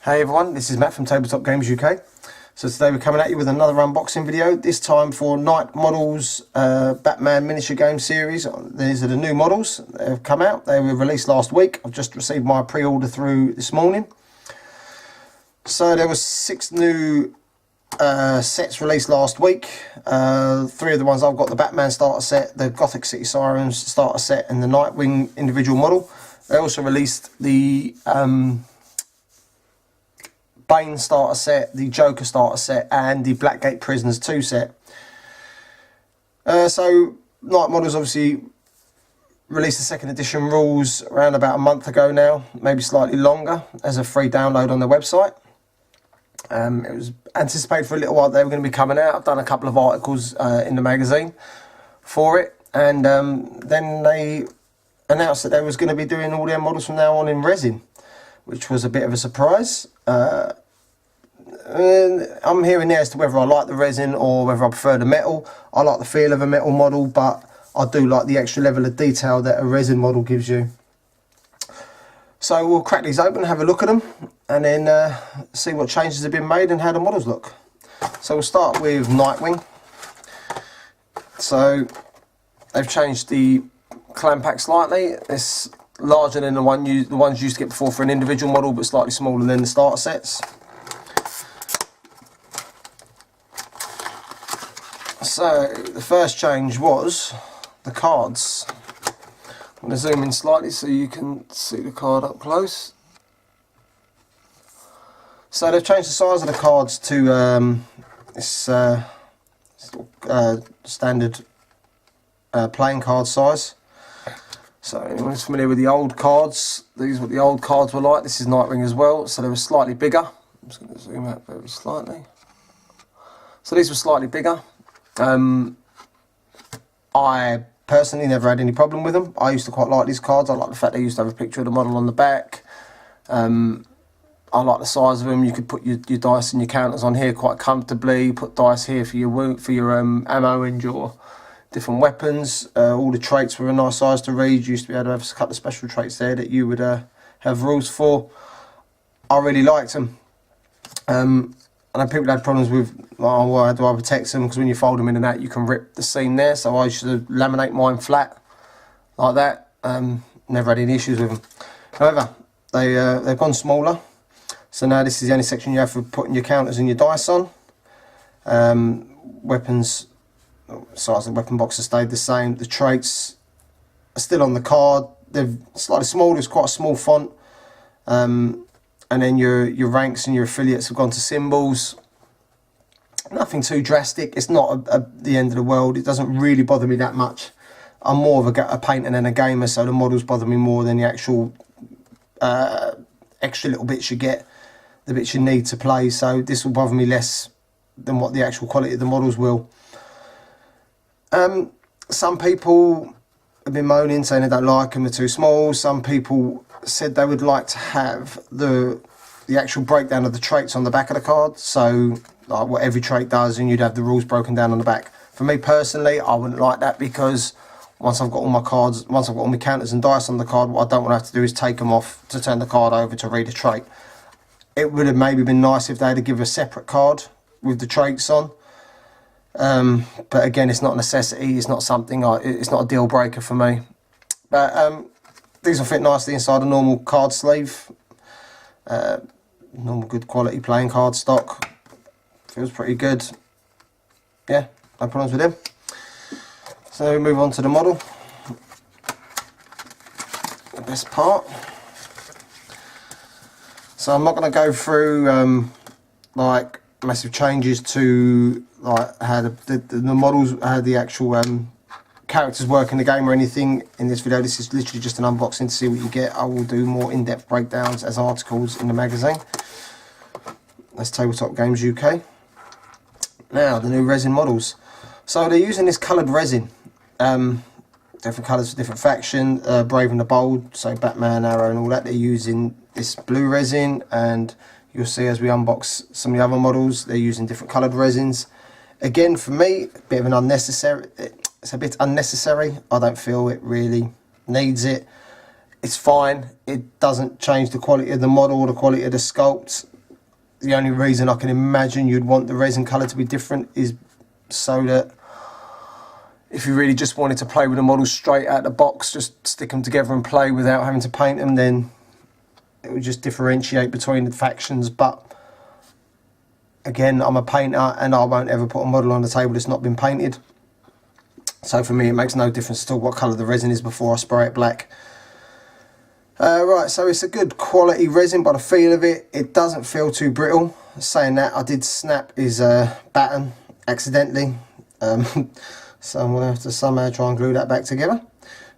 Hey everyone, this is Matt from Tabletop Games UK. So today we're coming at you with another unboxing video, this time for Night Models Batman miniature game series. These are the new models that have come out. They were released last week. I've just received my pre-order through this morning. So there was 6 new sets released last week. 3 of the ones I've got: the Batman starter set, the Gothic City Sirens starter set, and the Nightwing individual model. They also released the Bane starter set, the Joker starter set, and the Blackgate Prisoners 2 set. So Night Models obviously released the second edition rules around about a month ago now, maybe slightly longer, as a free download on their website. It was anticipated for a little while they were going to be coming out. I've done a couple of articles in the magazine for it, and then they announced that they was going to be doing all their models from now on in resin, which was a bit of a surprise. I'm here and there as to whether I like the resin or whether I prefer the metal. I like the feel of a metal model, but I do like the extra level of detail that a resin model gives you. So we'll crack these open, have a look at them, and then see what changes have been made and how the models look. So we'll start with Nightwing. So they've changed the clam pack slightly. It's larger than the ones you used to get before for an individual model, but slightly smaller than the starter sets. So the first change was the cards. I'm going to zoom in slightly so you can see the card up close. So they've changed the size of the cards to this standard playing card size. So anyone who's familiar with the old cards, these are what the old cards were like. This is Nightwing as well, so they were slightly bigger. I'm just going to zoom out very slightly. So these were slightly bigger. I personally never had any problem with them. I used to quite like these cards. I like the fact they used to have a picture of the model on the back. I like the size of them. You could put your dice and your counters on here quite comfortably. Put dice here for your ammo and your different weapons. All the traits were a nice size to read. You used to be able to have a couple of special traits there that you would have rules for. I really liked them. I know people had problems with, oh, well, how do I protect them? Because when you fold them in and out, you can rip the seam there. So I used to laminate mine flat like that. Never had any issues with them. However, they've gone smaller. So now this is the only section you have for putting your counters and your dice on. Weapons, size of the weapon box has stayed the same. The traits are still on the card. They're slightly smaller. It's quite a small font. And then your ranks and your affiliates have gone to symbols. Nothing too drastic. It's not the end of the world. It doesn't really bother me that much. I'm more of a painter than a gamer, so the models bother me more than the actual extra little bits you get, the bits you need to play. So this will bother me less than what the actual quality of the models will. Some people have been moaning, saying they don't like them, they're too small. Some people said they would like to have the actual breakdown of the traits on the back of the card, so like what every trait does, and you'd have the rules broken down on the back. For me personally, I wouldn't like that, because once I've got all my cards, once I've got all my counters and dice on the card, what I don't want to have to do is take them off to turn the card over to read a trait. It would have maybe been nice if they had to give a separate card with the traits on. But again, it's not a necessity. It's not something. It's not a deal breaker for me. But these will fit nicely inside a normal card sleeve. Normal good quality playing card stock. Feels pretty good. Yeah, no problems with them. So we move on to the model. The best part. So I'm not going to go through like massive changes to like how the models, how the actual characters work in the game or anything in this video. This is literally just an unboxing to see what you get. I will do more in-depth breakdowns as articles in the magazine. That's Tabletop Games UK. Now the new resin models. So they're using this coloured resin. Different colours for different faction. Brave and the Bold, so Batman, Arrow and all that, they're using this blue resin, and you'll see as we unbox some of the other models, they're using different coloured resins. Again, for me, a bit of an unnecessary. It's a bit unnecessary. I don't feel it really needs it. It's fine. It doesn't change the quality of the model or the quality of the sculpt. the only reason I can imagine you'd want the resin colour to be different is so that if you really just wanted to play with the models straight out of the box, just stick them together and play without having to paint them, then it would just differentiate between the factions. But again, I'm a painter and I won't ever put a model on the table that's not been painted. So for me, it makes no difference at all what colour the resin is before I spray it black. Right, so it's a good quality resin by the feel of it. It doesn't feel too brittle. Saying that, I did snap his batten accidentally. So I'm going to have to somehow try and glue that back together.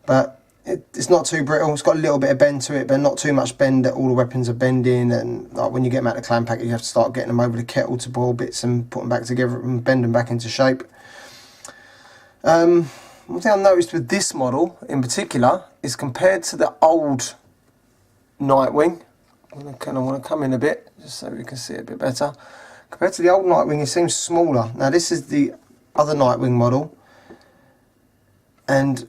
But it's not too brittle. It's got a little bit of bend to it, but not too much bend that all the weapons are bending. And like when you get them out of the clan packet, you have to start getting them over the kettle to boil bits and put them back together and bend them back into shape. One thing I noticed with this model in particular is compared to the old Nightwing, I kind of want to come in a bit just so we can see it a bit better. Compared to the old Nightwing, it seems smaller. Now this is the other Nightwing model, and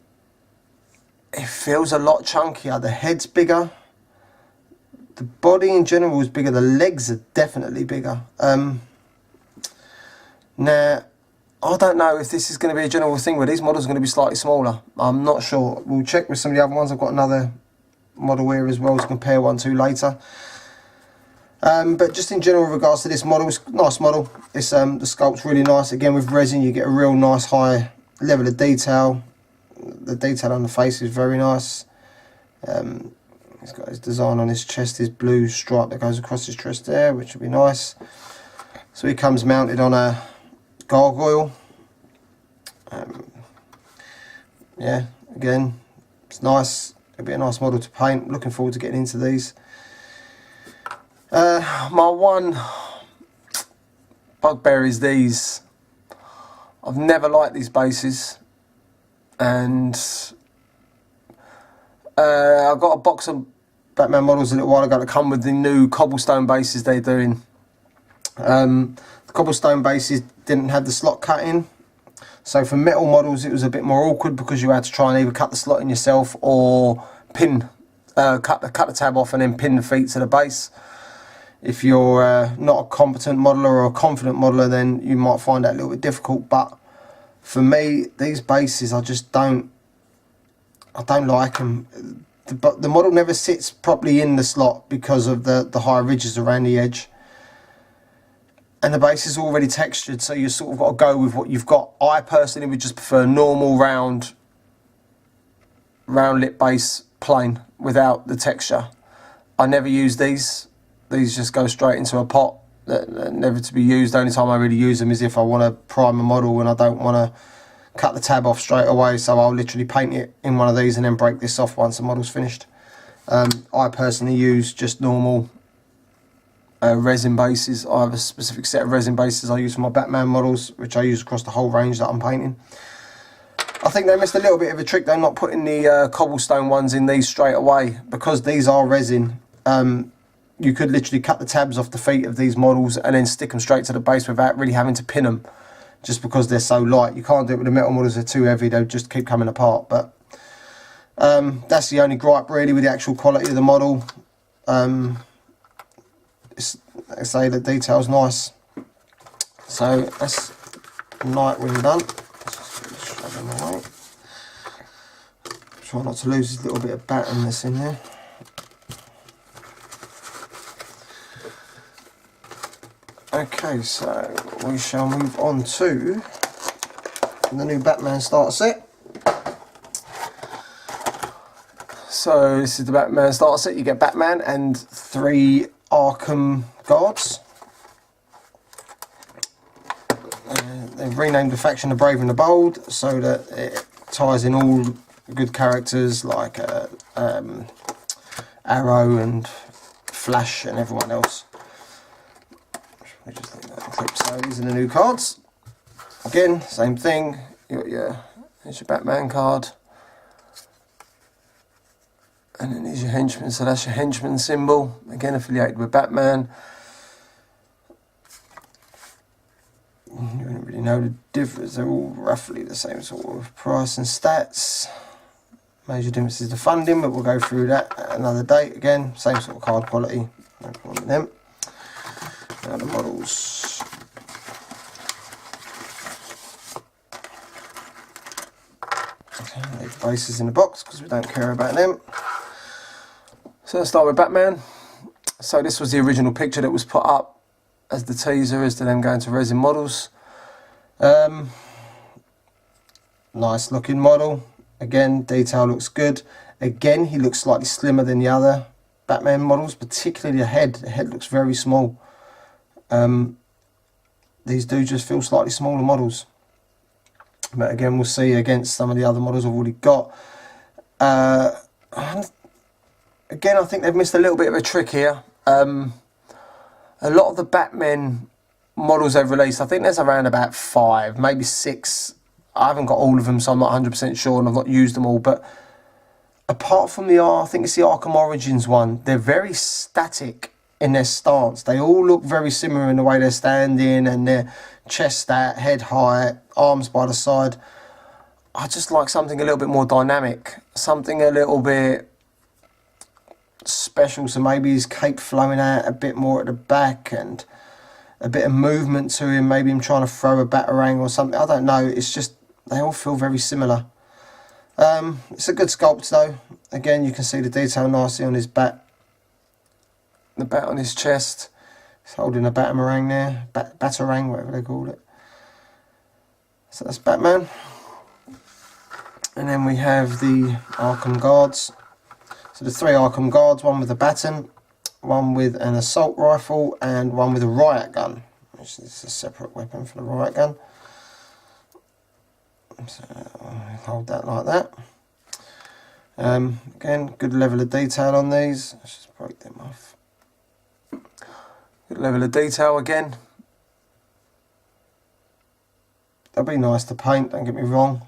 it feels a lot chunkier. The head's bigger, the body in general is bigger, the legs are definitely bigger. Now I don't know if this is going to be a general thing where these models are going to be slightly smaller. I'm not sure. We'll check with some of the other ones. I've got another model here as well to compare one to later. But just in general, with regards to this model, it's a nice model. It's the sculpt's really nice. Again, with resin, you get a real nice high level of detail. The detail on the face is very nice. He's got his design on his chest, his blue stripe that goes across his chest there, which will be nice. So he comes mounted on a gargoyle. Yeah, again, it's nice. It'll be a nice model to paint. Looking forward to getting into these. My one bugbear is these. I've never liked these bases, and I got a box of Batman models a little while ago that come with the new cobblestone bases they're doing. The cobblestone bases didn't have the slot cut in, so for metal models it was a bit more awkward because you had to try and either cut the slot in yourself or pin, cut the tab off and then pin the feet to the base. If you're not a competent modeler or a confident modeler, then you might find that a little bit difficult. But for me, these bases, I don't like them. The model never sits properly in the slot because of the high ridges around the edge. And the base is already textured, so you sort of got to go with what you've got. I personally would just prefer normal round lit base, plain, without the texture. I never use these. These just go straight into a pot, never to be used. The only time I really use them is if I want to prime a model and I don't want to cut the tab off straight away, so I'll literally paint it in one of these and then break this off once the model's finished. I personally use just normal resin bases. I have a specific set of resin bases I use for my Batman models, which I use across the whole range that I'm painting. I think they missed a little bit of a trick though, not putting the cobblestone ones in these straight away, because these are resin. You could literally cut the tabs off the feet of these models and then stick them straight to the base without really having to pin them, just because they're so light. You can't do it with the metal models, they're too heavy, they'll just keep coming apart. But that's the only gripe really with the actual quality of the model. Like I say, the detail's nice. So that's Nightwing done. Try not to lose this little bit of batten that's in there. Okay, so we shall move on to the new Batman starter set. So this is the Batman starter set. You get Batman and 3 Arkham guards. They've renamed the faction the Brave and the Bold so that it ties in all good characters like Arrow and Flash and everyone else. I just think that clip. So these are the new cards. Again, same thing. You got here's your Batman card, and then here's your henchman. So that's your henchman symbol. Again, affiliated with Batman. You don't really know the difference. They're all roughly the same sort of price and stats. Major difference is the funding, but we'll go through that at another date. Again, same sort of card quality. No problem with them. Now the models. Okay, leave the bases in the box because we don't care about them. So let's start with Batman. So this was the original picture that was put up as the teaser as to them going to resin models. Nice looking model. Again, detail looks good. Again, he looks slightly slimmer than the other Batman models, particularly the head. The head looks very small. These do just feel slightly smaller models. But again, we'll see against some of the other models I've already got. Again, I think they've missed a little bit of a trick here. A lot of the Batman models they've released, I think there's around about 5, maybe 6. I haven't got all of them, so I'm not 100% sure, and I've not used them all. But apart from I think it's the Arkham Origins one, they're very static in their stance. They all look very similar in the way they're standing and their chest out, head height, arms by the side. I just like something a little bit more dynamic, something a little bit special. So maybe his cape flowing out a bit more at the back and a bit of movement to him, maybe him trying to throw a batarang or something. I don't know, it's just they all feel very similar. It's a good sculpt though. Again, you can see the detail nicely on his bat, the bat on his chest. He's holding a batarang there, batarang, whatever they call it. So that's Batman. And then we have the Arkham Guards. So the 3 Arkham Guards, one with a baton, one with an assault rifle, and one with a riot gun, which is a separate weapon for the riot gun. So I'll hold that like that. Again, good level of detail on these. Let's just break them off. Good level of detail again. That'd be nice to paint, don't get me wrong.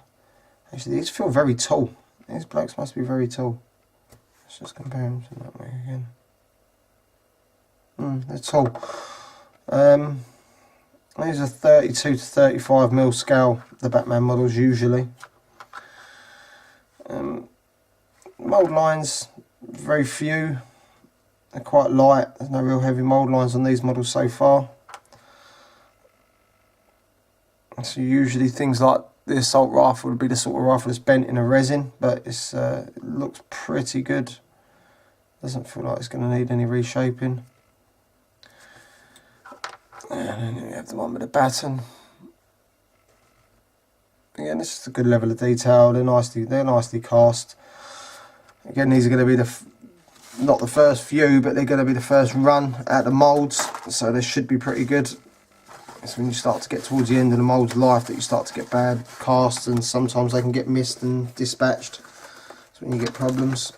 Actually, these feel very tall. These blokes must be very tall. Let's just compare them to that way again. They're tall. These are 32 to 35 mil scale, the Batman models usually. Mould lines, very few. They're quite light. There's no real heavy mould lines on these models so far. So usually things like the assault rifle would be the sort of rifle that's bent in a resin, but it looks pretty good. Doesn't feel like it's going to need any reshaping. And then we have the one with the baton. Again, this is a good level of detail. They're nicely cast. Again, these are going to be not the first few, but they're going to be the first run at the moulds, so they should be pretty good. It's when you start to get towards the end of the mould's life that you start to get bad casts, and sometimes they can get missed and dispatched. That's when you get problems.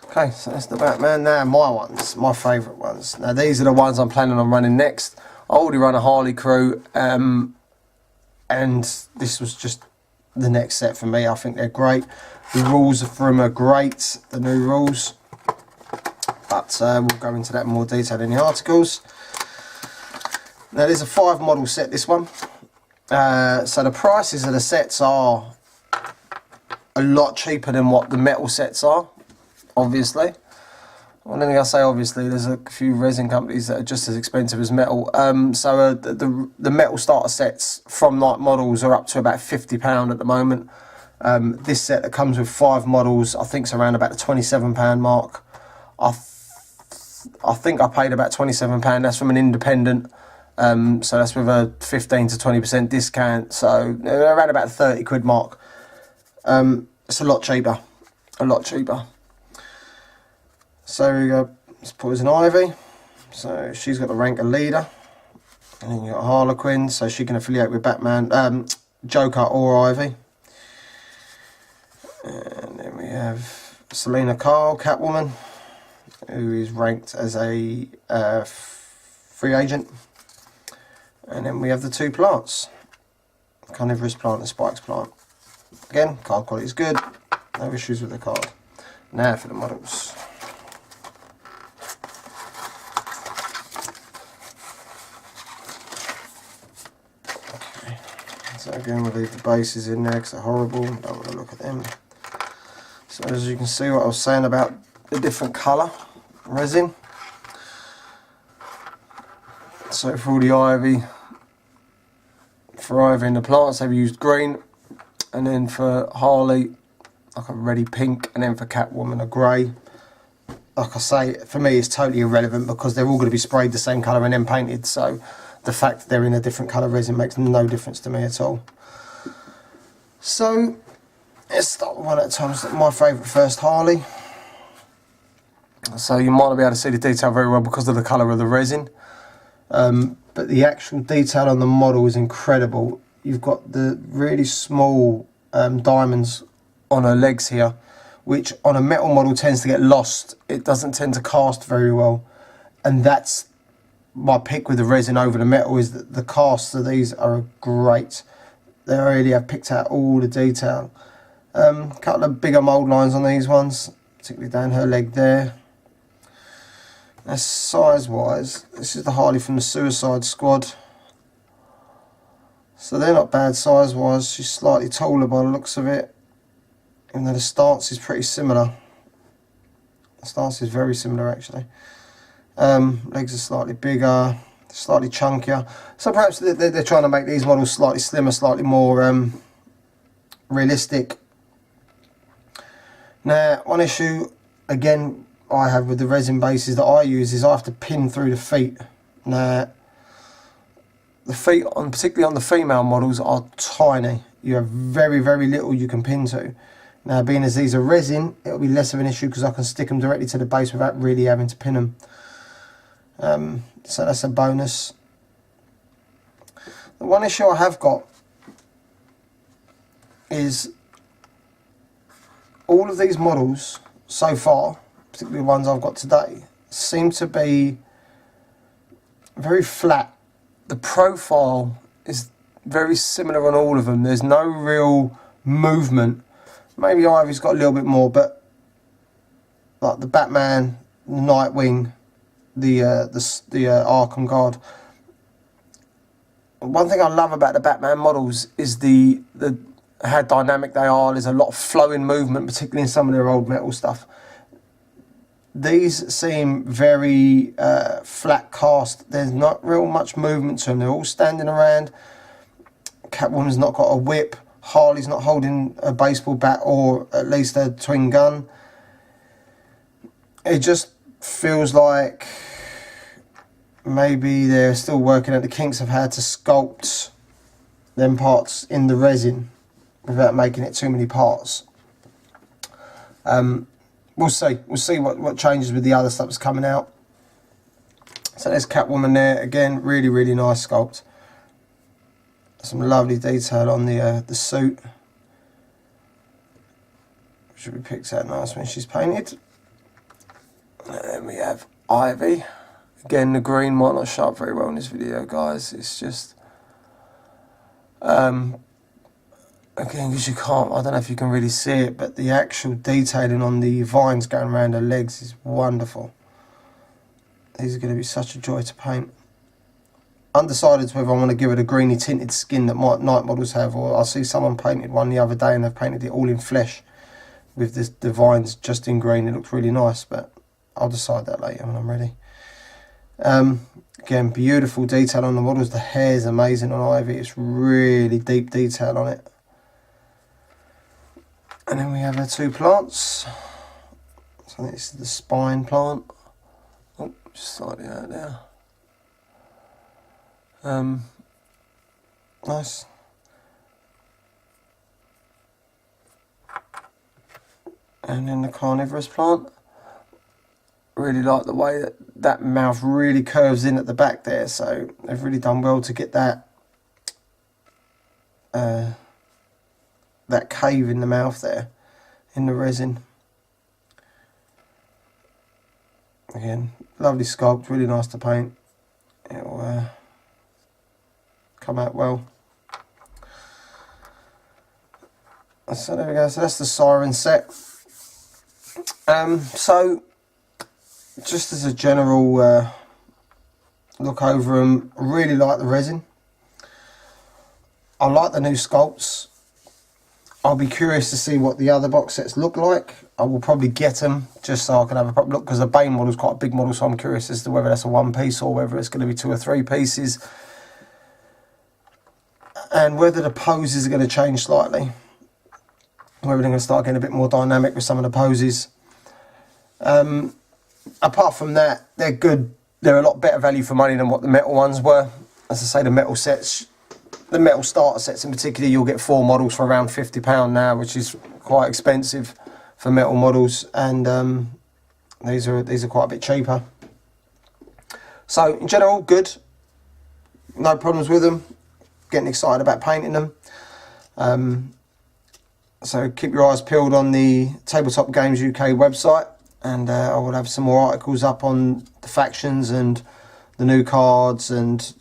Okay, so that's the Batman. Now my ones, my favourite ones. Now these are the ones I'm planning on running next. I already run a Harley crew, and this was just the next set for me. I think they're great. The rules for them are great, the new rules. But we'll go into that in more detail in the articles. Now there's a 5 model set, this one. So the prices of the sets are a lot cheaper than what the metal sets are, obviously. Well, then I say obviously, there's a few resin companies that are just as expensive as metal. So the metal starter sets from Night Models are up to about £50 at the moment. This set that comes with 5 models, I think, is around about the £27 mark. I think I paid about £27. That's from an independent. So that's with a 15 to 20% discount. So around about the 30 quid mark. It's a lot cheaper. A lot cheaper. So we go. Let's Poison Ivy. So she's got the rank of leader. And then you got Harlequin. So she can affiliate with Batman, Joker or Ivy. And then we have Selena Kyle, Catwoman, who is ranked as a free agent. And then we have the 2 plants, Carnivorous Plant and Spikes Plant. Again, card quality is good, no issues with the card. Now for the models. Okay, so again we'll leave the bases in there because they're horrible, don't want to look at them. So as you can see, what I was saying about the different colour resin. So for all the ivy, in the plants they've used green, and then for Harley like a reddy pink, and then for Catwoman a grey. Like I say, for me it's totally irrelevant because they're all going to be sprayed the same colour and then painted, so the fact that they're in a different colour resin makes no difference to me at all. So let's start with one at a time. So my favourite first, Harley. So you might not be able to see the detail very well because of the colour of the resin, but the actual detail on the model is incredible. You've got the really small diamonds on her legs here, which on a metal model tends to get lost. It doesn't tend to cast very well, and that's my pick with the resin over the metal, is that the casts of these are great. They really have picked out all the detail. A couple of bigger mould lines on these ones, particularly down her leg there. Now size wise, this is the Harley from the Suicide Squad. So they're not bad size wise. She's slightly taller by the looks of it. And then the stance is pretty similar. The stance is very similar actually. Legs are slightly bigger, slightly chunkier. So perhaps they're trying to make these models slightly slimmer, slightly more realistic. Now, one issue, again, I have with the resin bases that I use is I have to pin through the feet. Now, the feet, particularly on the female models, are tiny. You have very, very little you can pin to. Now, being as these are resin, it'll be less of an issue because I can stick them directly to the base without really having to pin them. So that's a bonus. The one issue I have got is all of these models so far, particularly the ones I've got today, seem to be very flat. The profile is very similar on all of them. There's no real movement. Maybe Ivy's got a little bit more, but like the Batman, Nightwing, the Arkham Guard. One thing I love about the Batman models is how dynamic they are. There's a lot of flowing movement, particularly in some of their old metal stuff. These seem very flat cast. There's not real much movement to them. They're all standing around. Catwoman's not got a whip. Harley's not holding a baseball bat or at least a twin gun. It just feels like maybe they're still working at the kinks of how to sculpt them parts in the resin without making it too many parts. We'll see. We'll see what changes with the other stuff that's coming out. So there's Catwoman there. Again, really, really nice sculpt. Some lovely detail on the suit. Should be picked out nice when she's painted. And then we have Ivy. Again, the green might not show up very well in this video, guys. It's just... again, because you can't... I don't know if you can really see it, but the actual detailing on the vines going around her legs is wonderful. These are going to be such a joy to paint. Undecided whether I want to give it a greeny tinted skin that night models have, or I see someone painted one the other day and they've painted it all in flesh with the vines just in green. It looks really nice, but I'll decide that later when I'm ready. Again, beautiful detail on the models. The hair's amazing on Ivy. It's really deep detail on it. And then we have our two plants. So this is the spine plant. Oh, just slightly out there. Nice. And then the carnivorous plant. Really like the way that mouth really curves in at the back there, so they've really done well to get that that cave in the mouth there in the resin. Again, lovely sculpt, really nice to paint. It'll come out well. So there we go. So that's the Sirens set. So just as a general look over them, I really like the resin. I like the new sculpts. I'll be curious to see what the other box sets look like. I will probably get them just so I can have a proper look, because the Bane model is quite a big model, so I'm curious as to whether that's a one piece or whether it's going to be 2 or 3 pieces, and whether the poses are going to change slightly, whether they're going to start getting a bit more dynamic with some of the poses. Apart from that, they're good. They're a lot better value for money than what the metal ones were. As I say, the metal sets, the metal starter sets in particular, you'll get 4 models for around £50 now, which is quite expensive for metal models, and these are quite a bit cheaper. So in general, good. No problems with them. Getting excited about painting them. So keep your eyes peeled on the Tabletop Games UK website, and I will have some more articles up on the factions and the new cards and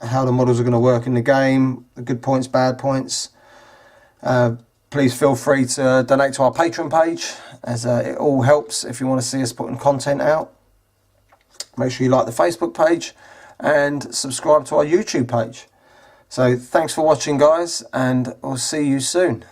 how the models are going to work in the game, the good points, bad points. Please feel free to donate to our Patreon page, as it all helps if you want to see us putting content out. Make sure you like the Facebook page and subscribe to our YouTube page. So thanks for watching, guys, and I'll see you soon.